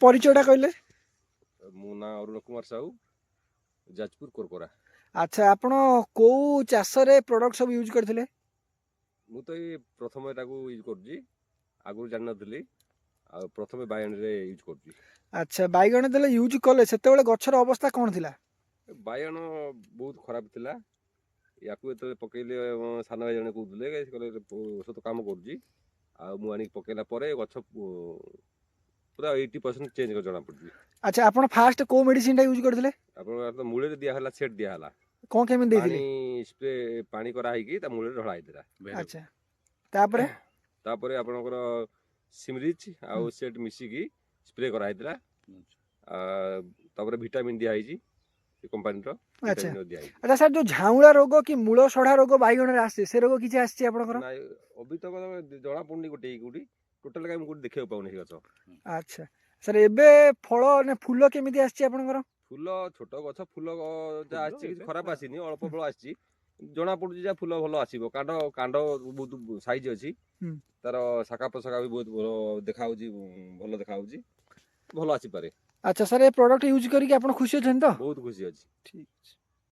ପରିଚୟଟା କହିଲେ? मो ना अरुण कुमार साहू जाजपुर कोरकोरा। ଆଚ୍ଛା ଆପଣ କୋଉ ଚାଷରେ ପ୍ରଡକ୍ଟ ସବୁ ୟୁଜ୍ କରିଥିଲେ? मु तो ये प्रथम एटाକୁ यूज करजी आगु जान नथली आ प्रथम बायन रे यूज करजी। ଆଚ୍ଛା ବାଇଗଣ ଯେତେବେଳେ ୟୁଜ୍ କଲେ ସେତେବେଳେ ଗଛର ଅବସ୍ଥା କ'ଣ ଥିଲା? बायन बहुत खराब थिला याकू एते पकेले सान भाई जने कहउतले कहले ଔଷଧ काम करजी आ मु आनी पकेला परे गछ पूरा 80% चेंज कर जणा पड़जी। ଆଚ୍ଛା ଆପଣ ଫାଷ୍ଟ କୋଉ ମେଡିସିନଟା ୟୁଜ୍ କରିଥିଲେ? आपण तो मूले रे दिया हला सेट दिया हला କ'ଣ କେମିତି पानी ଦେଇଥିଲେ? स्प्रे पानी करा हैकी ता मूले ढळा हैतरा। ଆଚ୍ଛା ତାପରେ? तापरे आपणकर सिमरिच आउ सेट मिसिकी स्प्रे करा हैतरा आ तापरे विटामिन दिया हैजी से कंपनी रो ଆଚ୍ଛା विटामिन दिया हैजी। ଆଚ୍ଛା ସାର୍ ଯୋଉ ଝାଉଁଳା ରୋଗ କି ମୂଳ ସଢା ରୋଗ ବାଇଗଣରେ ଆସେ ସେ ରୋଗ କିଛି ଆସିଛି ଆପଣଙ୍କର? ना अभी तक जणा पड़नी गोटे गुडी टोटल काई गुडी देखियो पाउनी गछ। ଆଚ୍ଛା ସାର୍ ଏବେ ଫଳ ନା ଫୁଲ କେମିତି ଆସିଛି ଆପଣଙ୍କର? फूल छोट गछ फूल जा आछि କିଛି ଖରାପ ଆସିନି ଅଳ୍ପ ଫଳ ଆସିଛି ଜଣା ପଡୁଛି ଯେ ଫୁଲ ଭଲ ଆସିବ କାଣ୍ଡ କାଣ୍ଡ ବହୁତ ସାଇଜ ଅଛି ତାର ଶାଖା ପ୍ରଶାଖା ବି ବହୁତ ଭଲ ଦେଖାଉଛି ଭଲ ଦେଖାଉଛି ଭଲ ଆସିପାରେ। ଆଚ୍ଛା ସାର୍ ଏ ପ୍ରଡକ୍ଟ ୟୁଜ୍ କରିକି ଆପଣ ଖୁସି ଅଛନ୍ତି ତ? ବହୁତ ଖୁସି ଅଛି। ଠିକ୍ ଅଛି।